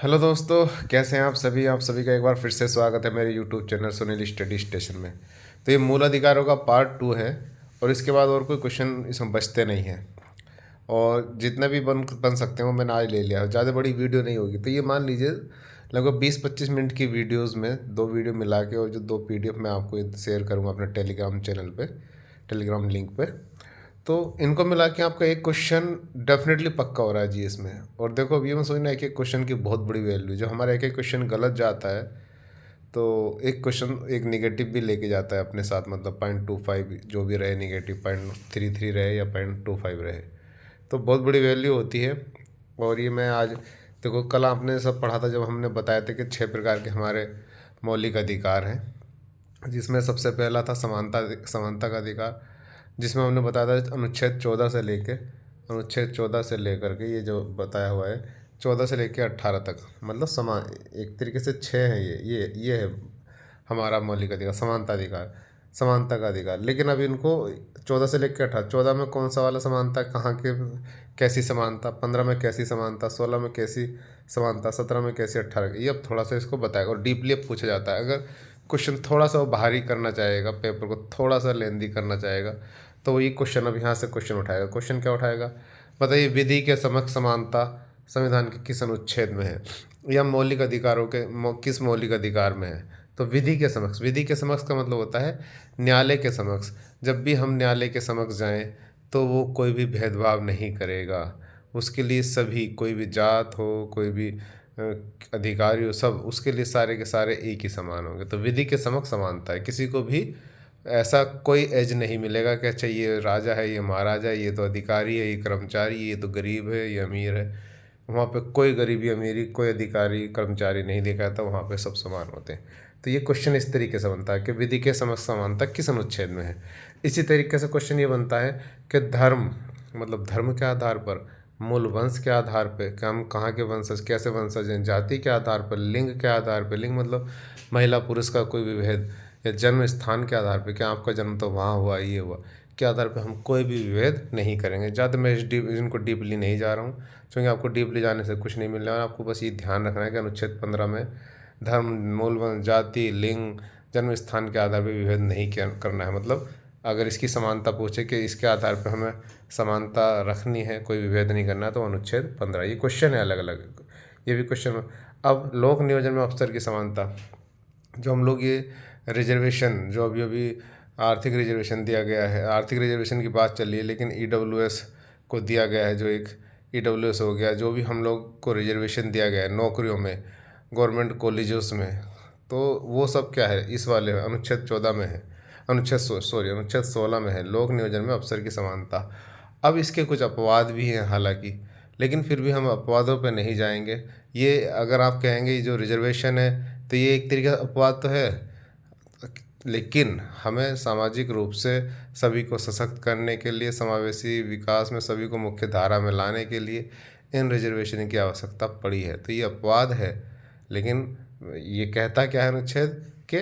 Hello दोस्तों, कैसे हैं आप सभी का एक बार फिर से स्वागत है मेरे YouTube channel Sunil study station में। तो ये मूल अधिकारों का पार्ट 2 है और इसके बाद और कोई क्वेश्चन इसमें बचते नहीं हैं। और जितने भी बन सकते हैं वो मैंने आज ले लिया। ज़्यादा बड़ी वीडियो नहीं होगी, तो ये मान लीजिए लगभग 20-25 मिनट की वीडियोज़ में 2 वीडियो मिला के और जो 2 PDF मैं आपको शेयर करूँगा अपने टेलीग्राम चैनल पर, टेलीग्राम लिंक पे। तो इनको मिला के आपका एक क्वेश्चन डेफिनेटली पक्का हो रहा है जीएस में। और देखो अभी मैं सोचना एक एक क्वेश्चन की बहुत बड़ी वैल्यू, जो हमारा एक एक क्वेश्चन गलत जाता है तो एक क्वेश्चन एक निगेटिव भी लेके जाता है अपने साथ, मतलब 0.25 जो भी रहे, निगेटिव 0.33 रहे या 0.25 रहे, तो बहुत बड़ी वैल्यू होती है। और ये मैं आज देखो, कल आपने सब पढ़ा था जब हमने बताया था कि 6 प्रकार के हमारे मौलिक अधिकार हैं, जिसमें सबसे पहला था समानता का अधिकार, जिसमें हमने बताया था अनुच्छेद 14 से लेकर के ये जो बताया हुआ है 14 से लेकर 18 तक, मतलब समान एक तरीके से 6 है। ये है हमारा मौलिक अधिकार, समानता का अधिकार। लेकिन अब इनको 14 से लेकर 18, 14 में कौन सा वाला समानता, कहाँ के कैसी समानता, 15 में कैसी समानता, 16 में कैसी समानता, 17 में कैसी, 18, ये अब थोड़ा सा इसको बताएगा और डीपली अब पूछा जाता है। अगर क्वेश्चन थोड़ा सा वो भारी करना चाहेगा, पेपर को थोड़ा सा लेंदी करना चाहेगा, तो ये क्वेश्चन अब यहाँ से क्वेश्चन उठाएगा। क्वेश्चन क्या उठाएगा, बताइए विधि के समक्ष समानता संविधान के किस अनुच्छेद में है, या मौलिक अधिकारों के किस मौलिक अधिकार में है। तो विधि के समक्ष का मतलब होता है न्यायालय के समक्ष। जब भी हम न्यायालय के समक्ष जाएं तो वो कोई भी भेदभाव नहीं करेगा, उसके लिए सभी, कोई भी जात हो, कोई भी अधिकारी हो, सब उसके लिए सारे के सारे एक ही समान होंगे। तो विधि के समक्ष समानता है, किसी को भी ऐसा कोई एज नहीं मिलेगा कि अच्छा ये राजा है, ये महाराजा है, ये तो अधिकारी है, ये कर्मचारी, ये तो गरीब है, ये अमीर है। वहाँ पे कोई गरीबी अमीरी, कोई अधिकारी कर्मचारी नहीं देखा था, वहाँ पे सब समान होते हैं। तो ये क्वेश्चन इस तरीके से बनता है कि विधि के समक्ष समानता किस अनुच्छेद में है। इसी तरीके से क्वेश्चन ये बनता है कि धर्म, मतलब धर्म के आधार पर, मूल वंश के आधार पर कि हम कहाँ के वंशज, कैसे वंशज हैं, जाति के आधार पर, लिंग के आधार पर, लिंग मतलब महिला पुरुष का कोई भी भेद, या जन्म स्थान के आधार पर कि आपका जन्म तो वहाँ हुआ, ये हुआ, के आधार पर हम कोई भी विभेद नहीं करेंगे। ज़्यादा मैं इनको डीपली नहीं जा रहा हूँ, क्योंकि आपको डीपली जाने से कुछ नहीं मिल रहा है। आपको बस ये ध्यान रखना है कि अनुच्छेद 15 में धर्म, मूल वंश, जाति, लिंग, जन्म स्थान के आधार पर विभेद नहीं करना है। मतलब अगर इसकी समानता पूछे कि इसके आधार पर हमें समानता रखनी है, कोई विभेद नहीं करना है, तो अनुच्छेद 15। ये क्वेश्चन है अलग अलग, ये भी क्वेश्चन। अब लोक नियोजन में अफसर की समानता, जो हम लोग ये रिजर्वेशन, जो अभी अभी आर्थिक रिजर्वेशन दिया गया है, आर्थिक रिजर्वेशन की बात चल रही है, लेकिन ईडब्ल्यूएस को दिया गया है, जो एक ईडब्ल्यूएस हो गया, जो भी हम लोग को रिजर्वेशन दिया गया है नौकरियों में, गवर्नमेंट कॉलेजों में, तो वो सब क्या है इस वाले अनुच्छेद 14 में है, अनुच्छेद 16 में है, लोक नियोजन में अफसर की समानता। अब इसके कुछ अपवाद भी हैं हालांकि, लेकिन फिर भी हम अपवादों पे नहीं जाएंगे। ये अगर आप कहेंगे ये जो रिजर्वेशन है तो ये एक तरीके का अपवाद तो है, लेकिन हमें सामाजिक रूप से सभी को सशक्त करने के लिए, समावेशी विकास में सभी को मुख्य धारा में लाने के लिए इन रिजर्वेशन की आवश्यकता पड़ी है। तो ये अपवाद है, लेकिन ये कहता क्या है अनुच्छेद, कि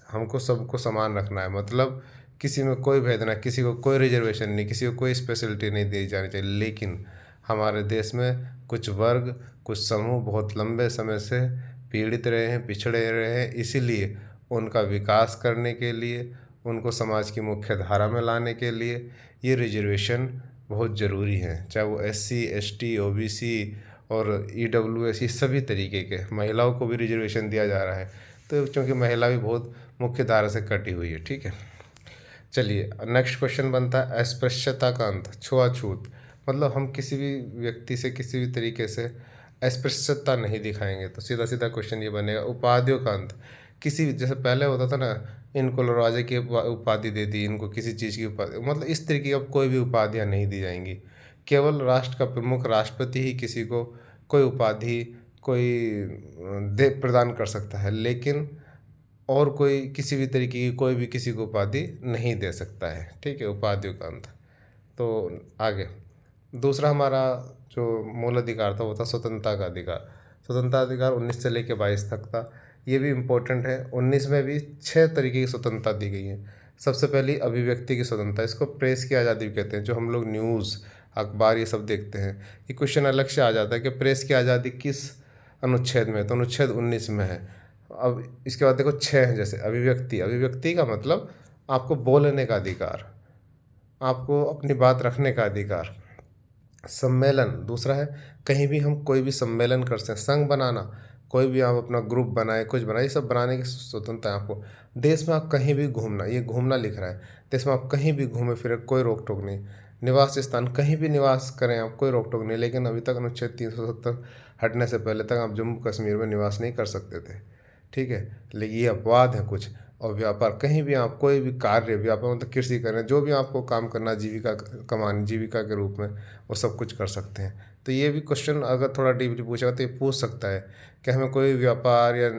हमको सबको समान रखना है। मतलब किसी में कोई भेद ना, किसी को कोई रिजर्वेशन नहीं, किसी को कोई स्पेशलिटी नहीं दी जानी चाहिए। लेकिन हमारे देश में कुछ वर्ग, कुछ समूह बहुत लंबे समय से पीड़ित रहे हैं, पिछड़े रहे हैं, इसीलिए उनका विकास करने के लिए, उनको समाज की मुख्य धारा में लाने के लिए ये रिजर्वेशन बहुत ज़रूरी है। चाहे वो SC ST OBC और EWS, ये सभी तरीके के, महिलाओं को भी रिजर्वेशन दिया जा रहा है। तो क्योंकि महिला भी बहुत मुख्य धारा से कटी हुई है, ठीक है। चलिए नेक्स्ट क्वेश्चन बनता है अस्पृश्यता का अंत, छुआछूत। मतलब हम किसी भी व्यक्ति से किसी भी तरीके से अस्पृश्यता नहीं दिखाएंगे। तो सीधा सीधा क्वेश्चन ये बनेगा उपाधियों का अंत। किसी भी, जैसे पहले होता था ना, इनको राजा की उपाधि दे दी, इनको किसी चीज़ की उपाधि, मतलब इस तरीके की अब कोई भी उपाधियाँ नहीं दी जाएंगी। केवल राष्ट्र का प्रमुख, राष्ट्रपति ही किसी को कोई उपाधि, कोई दे प्रदान कर सकता है, लेकिन और कोई किसी भी तरीके की कोई भी किसी को उपाधि नहीं दे सकता है, ठीक है। उपाधियों का अंत। तो आगे दूसरा हमारा जो मूल अधिकार था वो था स्वतंत्रता का अधिकार। स्वतंत्रता अधिकार 19 से लेकर 22 तक था। ये भी इम्पोर्टेंट है। 19 में भी 6 तरीके की स्वतंत्रता दी गई है। सबसे पहली अभिव्यक्ति की स्वतंत्रता, इसको प्रेस की आज़ादी भी कहते हैं। जो हम लोग न्यूज़, अखबार, ये सब देखते हैं, ये क्वेश्चन अलग से आ जाता है कि प्रेस की आज़ादी किस अनुच्छेद में, तो अनुच्छेद 19 में है। अब इसके बाद देखो 6 है, जैसे अभिव्यक्ति। अभिव्यक्ति का मतलब आपको बोलने का अधिकार, आपको अपनी बात रखने का अधिकार। सम्मेलन दूसरा है, कहीं भी हम कोई भी सम्मेलन कर सकते हैं, संघ बनाना, कोई भी आप अपना ग्रुप बनाए, कुछ बनाए, ये सब बनाने की स्वतंत्रता है आपको। देश में आप कहीं भी घूमना, ये घूमना लिख रहा है, देश में आप कहीं भी घूमे फिरे, कोई रोक टोक नहीं। निवास स्थान, कहीं भी निवास करें आप, कोई रोक टोक नहीं। लेकिन अभी तक अनुच्छेद 370 हटने से पहले तक आप जम्मू कश्मीर में निवास नहीं कर सकते थे, ठीक है। लेकिन ये अपवाद है कुछ। और व्यापार, कहीं भी आप कोई भी कार्य, व्यापार मतलब कृषि करें, जो भी आपको काम करना, जीविका कमानी, जीविका के रूप में, वो सब कुछ कर सकते हैं। तो ये भी क्वेश्चन अगर थोड़ा डीपली पूछेगा तो ये पूछ सकता है कि हमें कोई व्यापार या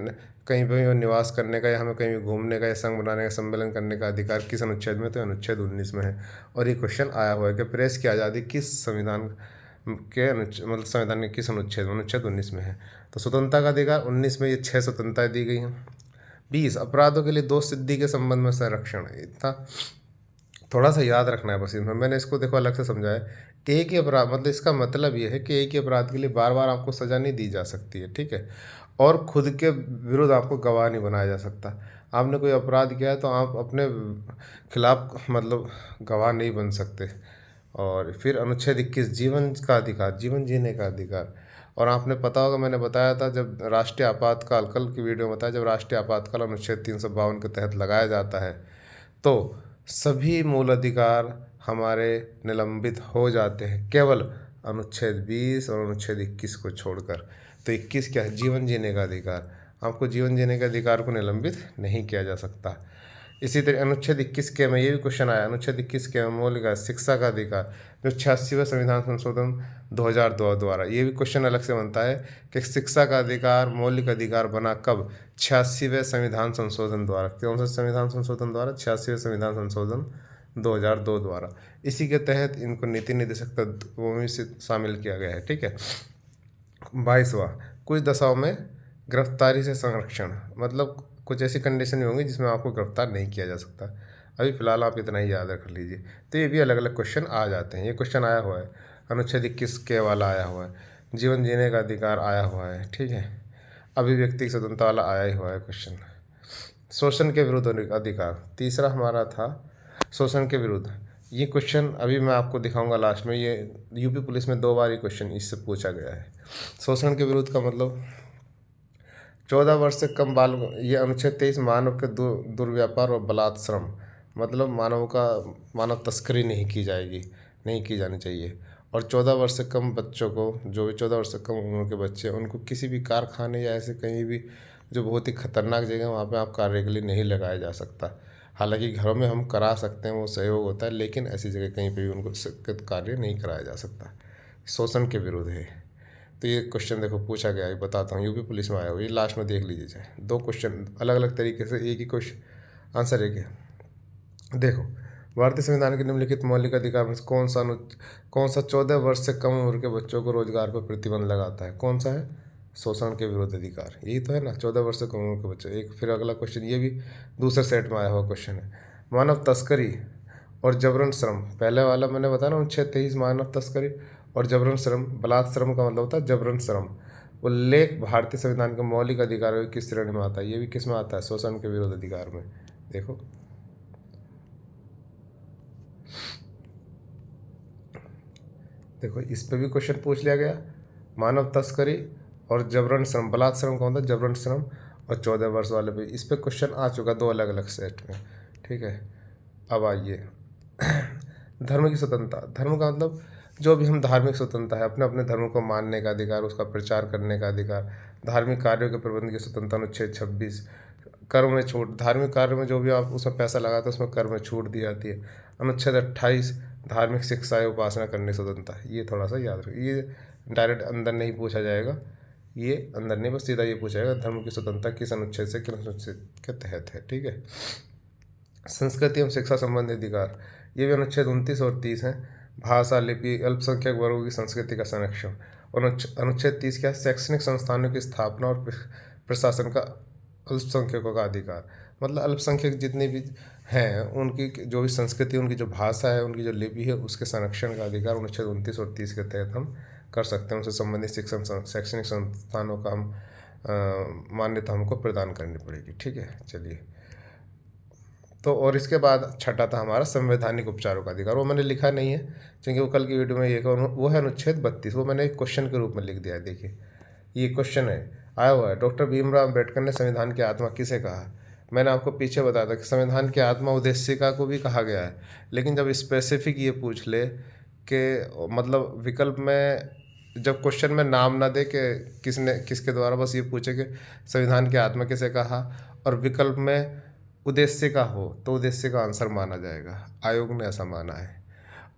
कहीं पर निवास करने का, या हमें कहीं भी घूमने का, या संघ बनाने का, सम्मेलन करने का अधिकार किस अनुच्छेद में, तो अनुच्छेद 19 में है। और ये क्वेश्चन आया हुआ है कि प्रेस की आज़ादी किस संविधान के मतलब संविधान के किस अनुच्छेद में, अनुच्छेद 19 में है। तो स्वतंत्रता का अधिकार 19 में ये 6 स्वतंत्रताएं दी गई हैं। 20 अपराधों के लिए 2 सिद्धि के संबंध में संरक्षण, इतना थोड़ा सा याद रखना है बस। इसमें मैंने इसको देखो अलग से समझाया। एक ही अपराध मतलब इसका मतलब ये है कि एक ही अपराध के लिए बार बार आपको सज़ा नहीं दी जा सकती है, ठीक है। और खुद के विरुद्ध आपको गवाह नहीं बनाया जा सकता। आपने कोई अपराध किया है तो आप अपने खिलाफ मतलब गवाह नहीं बन सकते। और फिर अनुच्छेद 21 जीवन का अधिकार, जीवन जीने का अधिकार। और आपने पता होगा, मैंने बताया था जब राष्ट्रीय आपातकाल, कल की वीडियो में बताया, जब राष्ट्रीय आपातकाल अनुच्छेद 352 के तहत लगाया जाता है तो सभी मूल अधिकार हमारे निलंबित हो जाते हैं, केवल अनुच्छेद 20 और अनुच्छेद 21 को छोड़कर। तो 21 क्या है? जीवन जीने का अधिकार। आपको जीवन जीने के अधिकार को निलंबित नहीं किया जा सकता। इसी तरह अनुच्छेद 21 के में ये भी क्वेश्चन आया, अनुच्छेद 21 के में मौलिक शिक्षा का अधिकार, जो 86वें संविधान संशोधन 2002 द्वारा, ये भी क्वेश्चन अलग से बनता है कि शिक्षा का अधिकार मौलिक अधिकार बना कब? 86वें संविधान संशोधन द्वारा। कौन सा संविधान संशोधन द्वारा? 86वें संविधान संशोधन 2002 द्वारा। इसी के तहत इनको नीति निर्देशक तत्वों में से शामिल किया गया है, ठीक है। 22वां, कुछ दशाओं में गिरफ्तारी से संरक्षण, मतलब कुछ ऐसी कंडीशन भी होंगी जिसमें आपको गिरफ्तार नहीं किया जा सकता। अभी फ़िलहाल आप इतना ही याद रख लीजिए। तो ये भी अलग अलग क्वेश्चन आ जाते हैं। ये क्वेश्चन आया हुआ है, अनुच्छेद 21 के वाला आया हुआ है, जीवन जीने का अधिकार आया हुआ है, ठीक है। अभिव्यक्ति स्वतंत्रता वाला आया ही हुआ है क्वेश्चन। शोषण के विरुद्ध अधिकार, तीसरा हमारा था शोषण के विरुद्ध। ये क्वेश्चन अभी मैं आपको दिखाऊंगा लास्ट में। ये यूपी पुलिस में 2 बार ये क्वेश्चन इससे पूछा गया है। शोषण के विरुद्ध का मतलब 14 वर्ष से कम बाल, ये अनुच्छेद 23 मानव के दुर्व्यापार और बलात्श्रम, मतलब मानव तस्करी नहीं की जाएगी, नहीं की जानी चाहिए। और 14 वर्ष से कम बच्चों को, जो भी 14 वर्ष से कम उम्र के बच्चे, उनको किसी भी कारखाने या ऐसे कहीं भी जो बहुत ही खतरनाक जगह, वहाँ पे आप कार्य के लिए नहीं लगाया जा सकता। हालांकि घरों में हम करा सकते हैं, वो सहयोग होता है, लेकिन ऐसी जगह कहीं पर भी उनको कार्य नहीं कराया जा सकता। शोषण के विरुद्ध है। तो ये क्वेश्चन देखो पूछा गया है, बताता हूँ, यूपी पुलिस में आया हुआ, ये लास्ट में देख लीजिए चाहे। 2 क्वेश्चन अलग अलग तरीके से, एक ही क्वेश्चन आंसर एक है। देखो, भारतीय संविधान के निम्नलिखित मौलिक अधिकार में कौन सा 14 वर्ष से कम उम्र के बच्चों को रोजगार पर प्रतिबंध लगाता है? कौन सा है? शोषण के विरुद्ध अधिकार, यही तो है ना, 14 वर्ष से कम उम्र के बच्चे। एक फिर अगला क्वेश्चन, ये भी दूसरे सेट में आया हुआ क्वेश्चन है, मानव तस्करी और जबरन श्रम। पहले वाला मैंने बताया ना, अनुच्छेद 23 मानव तस्करी और जबरन श्रम, बलात्श्रम का मतलब होता है जबरन श्रम। उल्लेख भारतीय संविधान के मौलिक अधिकारों की किस श्रेणी में आता है? ये भी किस में आता है? शोषण के विरुद्ध अधिकार में। देखो, देखो इस पे भी क्वेश्चन पूछ लिया गया, मानव तस्करी और जबरन श्रम, बलात्श्रम का मतलब जबरन श्रम, और 14 वर्ष वाले पे इस पे क्वेश्चन आ चुका 2 अलग अलग सेट में, ठीक है। अब आइए धर्म की स्वतंत्रता। धर्म का मतलब जो भी हम धार्मिक स्वतंत्रता है, अपने अपने धर्म को मानने का अधिकार, उसका प्रचार करने का अधिकार, धार्मिक कार्यों के प्रबंध की स्वतंत्रता, अनुच्छेद 26। कर्म में छूट, धार्मिक कार्य में जो भी आप उसमें पैसा लगाते हैं उसमें कर में छूट दी जाती है। अनुच्छेद 28 धार्मिक शिक्षाएं उपासना करने की स्वतंत्रता, ये थोड़ा सा याद रखिए। ये डायरेक्ट अंदर नहीं पूछा जाएगा, ये अंदर नहीं, बस सीधा ये पूछा जाएगा धर्म की स्वतंत्रता किस अनुच्छेद से किस अनुच्छेद के तहत है, ठीक है। संस्कृति एवं शिक्षा संबंधी अधिकार, ये भी अनुच्छेद 29 और 30 हैं। भाषा, लिपि, अल्पसंख्यक वर्गों की संस्कृति का संरक्षण। और अनुच्छेद 30 क्या है? शैक्षणिक संस्थानों की स्थापना और प्रशासन का अल्पसंख्यकों का अधिकार, मतलब अल्पसंख्यक जितने भी हैं उनकी जो भी संस्कृति, उनकी जो भाषा है, उनकी जो लिपि है, उसके संरक्षण का अधिकार अनुच्छेद 29 और 30 के तहत हम कर सकते हैं, उनसे संबंधित शैक्षणिक संस्थानों का हम मान्यता हमको प्रदान करनी पड़ेगी। ठीक है, चलिए। तो और इसके बाद छठा था हमारा संवैधानिक उपचारों का अधिकार। वो मैंने लिखा नहीं है क्योंकि वो कल की वीडियो में ये वो है अनुच्छेद 32, वो मैंने एक क्वेश्चन के रूप में लिख दिया है। देखिए ये क्वेश्चन है आया हुआ है, डॉक्टर भीमराव अम्बेडकर ने संविधान की आत्मा किसे कहा। मैंने आपको पीछे बताया था कि संविधान की आत्मा उद्देशिका को भी कहा गया है, लेकिन जब स्पेसिफिक ये पूछ ले कि मतलब विकल्प में जब क्वेश्चन में नाम ना दे कि किसने किसके द्वारा, बस ये पूछे कि संविधान की आत्मा किसे कहा और विकल्प में उद्देश्य का हो तो उद्देश्य का आंसर माना जाएगा, आयोग ने ऐसा माना है।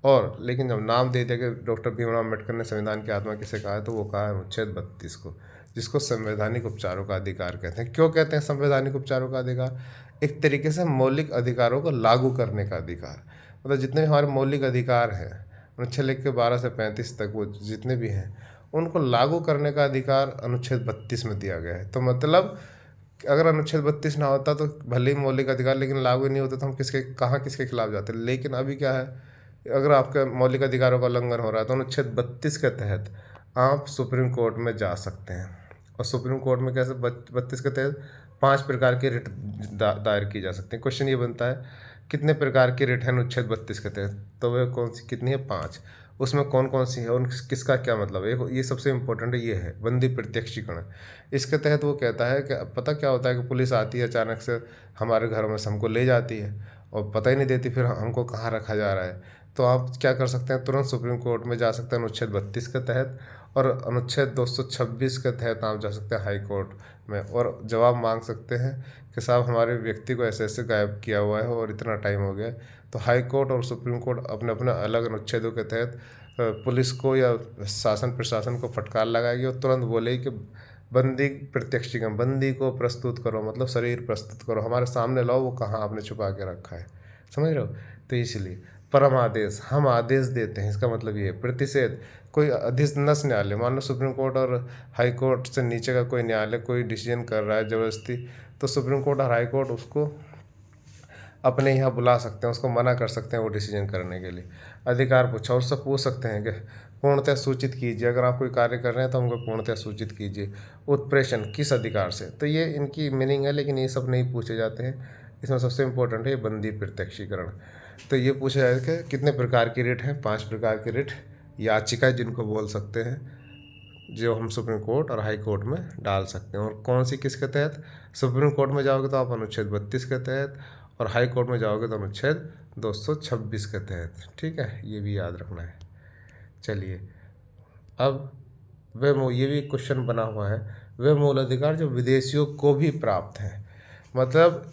और लेकिन जब नाम दे दिया कि डॉक्टर भीमराव अम्बेडकर ने संविधान की आत्मा किसे कहा है, तो वो कहा है अनुच्छेद 32 को, जिसको संवैधानिक उपचारों का अधिकार कहते हैं। क्यों कहते हैं संवैधानिक उपचारों का अधिकार? एक तरीके से मौलिक अधिकारों को लागू करने का अधिकार। मतलब जितने भी हमारे मौलिक अधिकार हैं अनुच्छेद लिख के 12 से 35 तक, वो जितने भी हैं उनको लागू करने का अधिकार अनुच्छेद 32 में दिया गया है। तो मतलब अगर अनुच्छेद 32 ना होता तो भले ही मौलिक अधिकार लेकिन लागू नहीं होते, तो हम किसके खिलाफ जाते। लेकिन अभी क्या है, अगर आपके मौलिक अधिकारों का उल्लंघन हो रहा है तो अनुच्छेद 32 के तहत आप सुप्रीम कोर्ट में जा सकते हैं। और सुप्रीम कोर्ट में कैसे 32 के तहत 5 प्रकार की रिट दायर की जा सकती है। क्वेश्चन ये बनता है कितने प्रकार की रिट है अनुच्छेद 32 के तहत, तो वह कौन सी कितनी है? 5। उसमें कौन कौन सी है और किसका क्या मतलब है, ये सबसे इम्पोर्टेंट है, ये है बंदी प्रत्यक्षीकरण। इसके तहत वो कहता है कि पता क्या होता है कि पुलिस आती है अचानक से हमारे घरों में से हमको ले जाती है और पता ही नहीं देती फिर हमको कहाँ रखा जा रहा है। तो आप क्या कर सकते हैं, तुरंत सुप्रीम कोर्ट में जा सकते हैं अनुच्छेद 32 के तहत, और अनुच्छेद 226 के तहत आप जा सकते हैं हाई कोर्ट में और जवाब मांग सकते हैं कि साहब हमारे व्यक्ति को ऐसे ऐसे गायब किया हुआ है और इतना टाइम हो गया। तो हाई कोर्ट और सुप्रीम कोर्ट अपने अपने अलग अनुच्छेदों के तहत पुलिस को या शासन प्रशासन को फटकार लगाएगी और तुरंत बोलेगी कि बंदी प्रत्यक्षीकरण, बंदी को प्रस्तुत करो, मतलब शरीर प्रस्तुत करो, हमारे सामने लाओ वो कहाँ आपने छुपा के रखा है। समझ रहे हो? तो इसलिए परम आदेश, हम आदेश देते हैं, इसका मतलब ये है। प्रतिषेध, कोई अधीनस्थ न्यायालय, मान लो सुप्रीम कोर्ट और हाई कोर्ट से नीचे का कोई न्यायालय कोई डिसीजन कर रहा है ज़बरदस्ती, तो सुप्रीम कोर्ट और हाई कोर्ट उसको अपने यहाँ बुला सकते हैं, उसको मना कर सकते हैं वो डिसीजन करने के लिए। अधिकार पूछा, और उससे पूछ सकते हैं कि पूर्णतः सूचित कीजिए, अगर आप कोई कार्य कर रहे हैं तो हमको पूर्णतः सूचित कीजिए। उत्प्रेषण, किस अधिकार से, तो ये इनकी मीनिंग है, लेकिन ये सब नहीं पूछे जाते हैं। इसमें सबसे इम्पोर्टेंट है बंदी प्रत्यक्षीकरण। तो ये पूछा जाए कि कितने प्रकार की रिट है? 5 प्रकार की रिट, याचिका जिनको बोल सकते हैं, जो हम सुप्रीम कोर्ट और हाई कोर्ट में डाल सकते हैं। और कौन सी किसके तहत? सुप्रीम कोर्ट में जाओगे तो आप अनुच्छेद 32 के तहत, और हाई कोर्ट में जाओगे तो अनुच्छेद 226 के तहत। ठीक है, ये भी याद रखना है। चलिए, अब ये भी क्वेश्चन बना हुआ है, वे मूल अधिकार जो विदेशियों को भी प्राप्त हैं। मतलब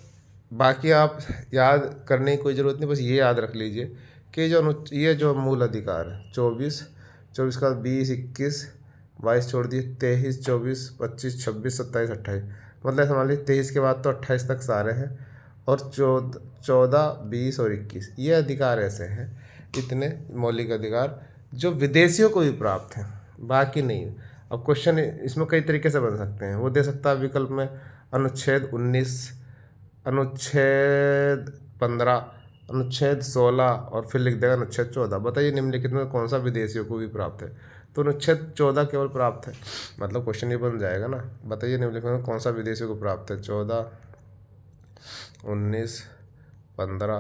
बाकी आप याद करने की कोई ज़रूरत नहीं, बस ये याद रख लीजिए कि ये जो मूल अधिकार है 24 का 20, 21, 22 छोड़ दिए, 23, 24, 25, 26, 27, 28, मतलब समझ लीजिए 23 के बाद तो 28 तक सारे हैं, और 14, 20 और 21 ये अधिकार ऐसे हैं, इतने मौलिक अधिकार जो विदेशियों को भी प्राप्त हैं, बाकी नहीं। अब क्वेश्चन इसमें कई तरीके से बन सकते हैं, वो दे सकता है विकल्प में अनुच्छेद 19, अनुच्छेद 15, अनुच्छेद 16 और फिर लिख देगा अनुच्छेद 14। बताइए निम्नलिखित में कौन सा विदेशियों को भी प्राप्त है? तो अनुच्छेद 14 केवल प्राप्त है, मतलब क्वेश्चन ये बन जाएगा ना। बताइए निम्नलिखित में कौन सा विदेशियों को प्राप्त है? 14, 19, 15,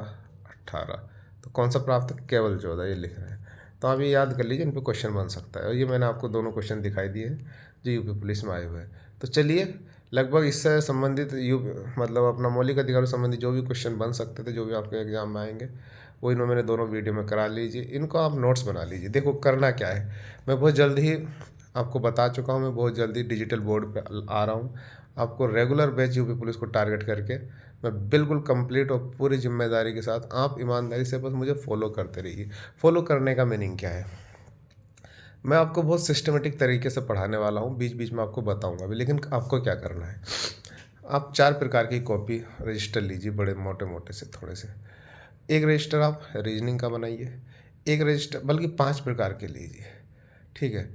18, तो कौन सा प्राप्त है? केवल 14, ये लिख रहे हैं। तो आप ये याद कर लीजिए, इन पर क्वेश्चन बन सकता है। और ये मैंने आपको दोनों क्वेश्चन दिखाई दिए हैं जो यूपी पुलिस में आए हुए हैं। तो चलिए, लगभग इससे संबंधित मतलब अपना मौलिक अधिकारों संबंधी जो भी क्वेश्चन बन सकते थे, जो भी आपके एग्जाम में आएंगे, वो इन्होंने मैंने दोनों वीडियो में करा लीजिए। इनको आप नोट्स बना लीजिए। देखो करना क्या है, मैं बहुत जल्द ही आपको बता चुका हूँ, मैं बहुत जल्दी डिजिटल बोर्ड पे आ रहा हूँ। आपको रेगुलर बैच यूपी पुलिस को टारगेट करके मैं बिल्कुल कंप्लीट और पूरी जिम्मेदारी के साथ, आप ईमानदारी से बस मुझे फॉलो करते रहिए। फॉलो करने का मीनिंग क्या है? मैं आपको बहुत सिस्टमेटिक तरीके से पढ़ाने वाला हूँ, बीच बीच में आपको बताऊँगा भी, लेकिन आपको क्या करना है, आप 4 प्रकार की कॉपी रजिस्टर लीजिए, बड़े मोटे मोटे से थोड़े से। एक रजिस्टर आप रीजनिंग का बनाइए, एक रजिस्टर बल्कि 5 प्रकार के लीजिए। ठीक है,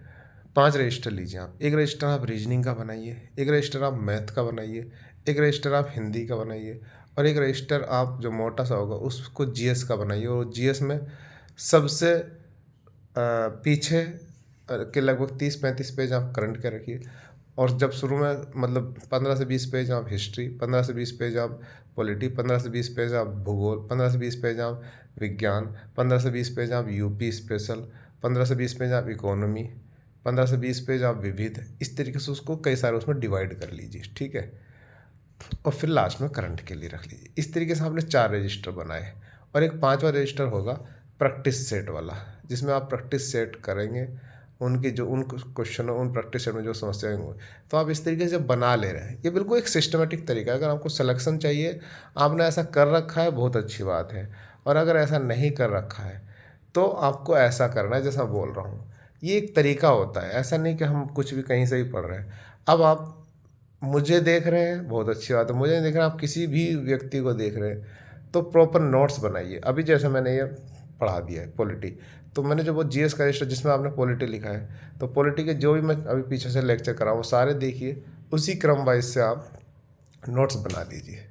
5 रजिस्टर लीजिए आप। एक रजिस्टर आप रीजनिंग का बनाइए, एक रजिस्टर आप मैथ का बनाइए, एक रजिस्टर आप हिंदी का बनाइए, और एक रजिस्टर आप जो मोटा सा होगा उसको जीएस का बनाइए। और जीएस में सबसे पीछे के लगभग 30-35 पेज आप करंट के रखिए। और जब शुरू में मतलब 15 से 20 पेज आप हिस्ट्री, 15 से 20 पेज आप पॉलिटी, 15 से 20 पेज आप भूगोल, 15 से 20 पेज आप विज्ञान, 15 से 20 पेज आप यूपी स्पेशल, 15 से 20 पेज आप इकोनॉमी, 15 से 20 पेज आप विविध, इस तरीके से उसको कई सारे उसमें डिवाइड कर लीजिए, ठीक है। और फिर लास्ट में करंट के लिए रख लीजिए। इस तरीके से आपने 4 रजिस्टर बनाए। और एक 5वां रजिस्टर होगा प्रैक्टिस सेट वाला, जिसमें आप प्रैक्टिस सेट करेंगे उनकी जो उन क्वेश्चनों, उन प्रैक्टिस सेट में जो समस्याएं होंगी, तो आप इस तरीके से बना ले रहे हैं। ये बिल्कुल एक सिस्टमेटिक तरीका है। अगर आपको सिलेक्शन चाहिए, आपने ऐसा कर रखा है, बहुत अच्छी बात है। और अगर ऐसा नहीं कर रखा है तो आपको ऐसा करना है जैसा बोल रहा हूँ। ये एक तरीका होता है, ऐसा नहीं कि हम कुछ भी कहीं से ही पढ़ रहे हैं। अब आप मुझे देख रहे हैं, बहुत अच्छी बात है। मुझे नहीं देख रहे हैं, आप किसी भी व्यक्ति को देख रहे हैं, तो प्रॉपर नोट्स बनाइए। अभी जैसे मैंने ये पढ़ा दिया है पॉलिटी, तो मैंने जो वो जीएस का रजिस्टर जिसमें आपने पॉलिटी लिखा है, तो पॉलिटी के जो भी मैं अभी पीछे से लेक्चर कर रहा हूँ वो सारे देखिए, उसी क्रम वाइज से आप नोट्स बना लीजिए।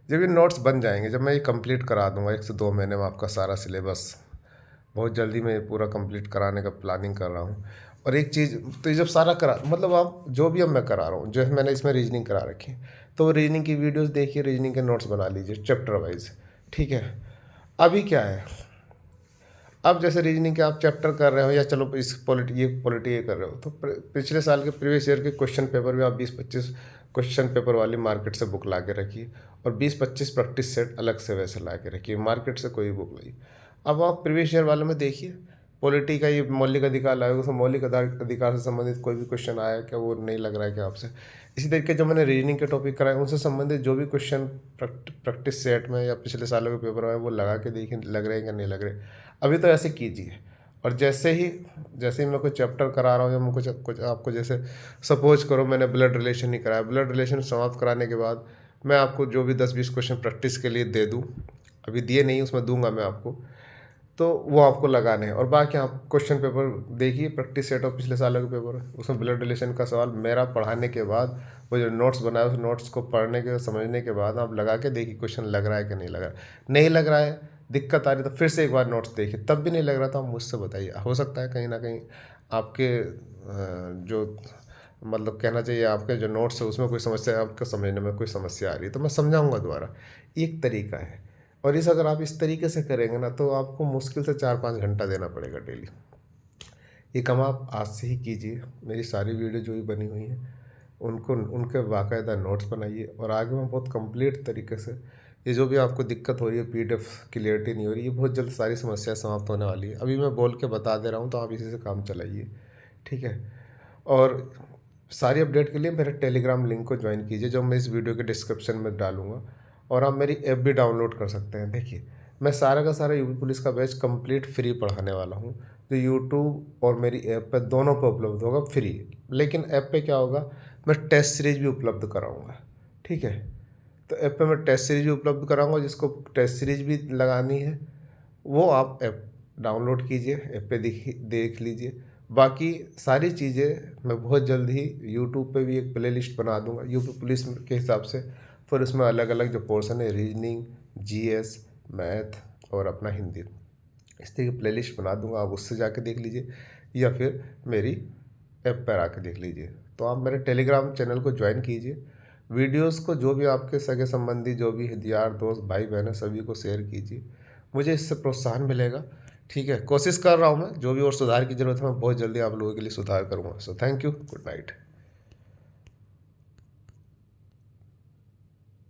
जब ये नोट्स बन जाएंगे, जब मैं ये कंप्लीट करा दूंगा 1 से 2 महीने में आपका सारा सिलेबस, बहुत जल्दी मैं ये पूरा कंप्लीट कराने का प्लानिंग कर रहा हूँ। और एक चीज़, तो ये जब सारा करा, मतलब आप जो भी अब मैं करा रहा हूँ, जो है मैंने इसमें रीजनिंग करा रखी है, तो रीजनिंग की वीडियोस देखिए, रीजनिंग के नोट्स बना लीजिए चैप्टर वाइज, ठीक है। अभी क्या है, अब जैसे रीजनिंग के आप चैप्टर कर रहे हो, या चलो इस पॉलिटी ये कर रहे हो, तो पिछले साल के प्रीवियस ईयर के क्वेश्चन पेपर भी आप 20-25 क्वेश्चन पेपर वाली मार्केट से बुक ला के रखिए, और 20-25 प्रैक्टिस सेट अलग से वैसे ला के रखिए, मार्केट से कोई बुक लाइए। अब आप प्रीवियस ईयर वाले में देखिए, पॉलिटी का ये मौलिक अधिकार लाए, उसमें मौलिक अधिकार से संबंधित कोई भी क्वेश्चन आया क्या, वो नहीं लग रहा है क्या आपसे। इसी तरीके जो मैंने रीजनिंग के टॉपिक कराए, उनसे संबंधित जो भी क्वेश्चन प्रैक्टिस सेट में या पिछले सालों के पेपर में, वो लगा के देखिए लग रहे हैं क्या नहीं लग रहे। अभी तो ऐसे कीजिए। और जैसे ही मैं कोई चैप्टर करा रहा हूँ, या मैं कुछ आपको, जैसे सपोज करो मैंने ब्लड रिलेशन नहीं कराया, ब्लड रिलेशन समाप्त कराने के बाद मैं आपको जो भी 10-20 क्वेश्चन प्रैक्टिस के लिए दे दूँ, अभी दिए नहीं, उसमें दूंगा मैं आपको, तो वो आपको लगाने हैं। और बाकी आप क्वेश्चन पेपर देखिए, प्रैक्टिस सेट ऑफ पिछले सालों के पेपर, उसमें ब्लड रिलेशन का सवाल मेरा पढ़ाने के बाद, वो जो नोट्स बनाए उस नोट्स को पढ़ने के समझने के बाद आप लगा के देखिए क्वेश्चन लग रहा है कि नहीं लग रहा है। नहीं लग रहा है, दिक्कत आ रही, तो फिर से एक बार नोट्स देखिए, तब भी नहीं लग रहा, तो आप मुझसे बताइए। हो सकता है कहीं ना कहीं आपके जो मतलब कहना चाहिए, आपके जो नोट्स है उसमें कोई समस्या है, आपको समझने में कोई समस्या आ रही है, तो मैं समझाऊंगा दोबारा। एक तरीका है। और इस अगर आप इस तरीके से करेंगे ना, तो आपको मुश्किल से 4-5 घंटा देना पड़ेगा डेली। ये काम आप आज से ही कीजिए। मेरी सारी वीडियो जो भी बनी हुई हैं, उनके बाकायदा नोट्स बनाइए, और आगे में बहुत कंप्लीट तरीके से, ये जो भी आपको दिक्कत हो रही है, पीडीएफ क्लियरिटी नहीं हो रही, ये बहुत जल्द सारी समस्या समाप्त होने वाली है। अभी मैं बोल के बता दे रहा हूँ, तो आप इसी से काम चलाइए, ठीक है। और सारी अपडेट के लिए मेरे टेलीग्राम लिंक को ज्वाइन कीजिए, जो मैं इस वीडियो के डिस्क्रिप्शन में डालूंगा। और आप मेरी ऐप भी डाउनलोड कर सकते हैं। देखिए, मैं सारा का सारा यूपी पुलिस का बैच कंप्लीट फ्री पढ़ाने वाला हूँ, जो यूट्यूब और मेरी ऐप पे दोनों पे उपलब्ध होगा फ्री। लेकिन ऐप पे क्या होगा, मैं टेस्ट सीरीज भी उपलब्ध कराऊंगा, ठीक है। तो ऐप पे मैं टेस्ट सीरीज भी उपलब्ध कराऊंगा, जिसको टेस्ट सीरीज भी लगानी है वो आप ऐप डाउनलोड कीजिए, ऐप पे देख लीजिए। बाकी सारी चीज़ें मैं बहुत जल्द ही यूट्यूब पे भी एक प्लेलिस्ट बना दूंगा यूपी पुलिस के हिसाब से। फिर उसमें अलग अलग जो पोर्शन है, रीजनिंग, जीएस, मैथ और अपना हिंदी, इस तरह की प्लेलिस्ट बना दूंगा, आप उससे जाके देख लीजिए, या फिर मेरी ऐप पर आके देख लीजिए। तो आप मेरे टेलीग्राम चैनल को ज्वाइन कीजिए। वीडियोस को जो भी आपके सगे संबंधी, जो भी यार दोस्त भाई बहन है, सभी को शेयर कीजिए, मुझे इससे प्रोत्साहन मिलेगा, ठीक है। कोशिश कर रहा हूँ मैं, जो भी और सुधार की ज़रूरत है मैं बहुत जल्दी आप लोगों के लिए सुधार करूँगा। So thank you, good night.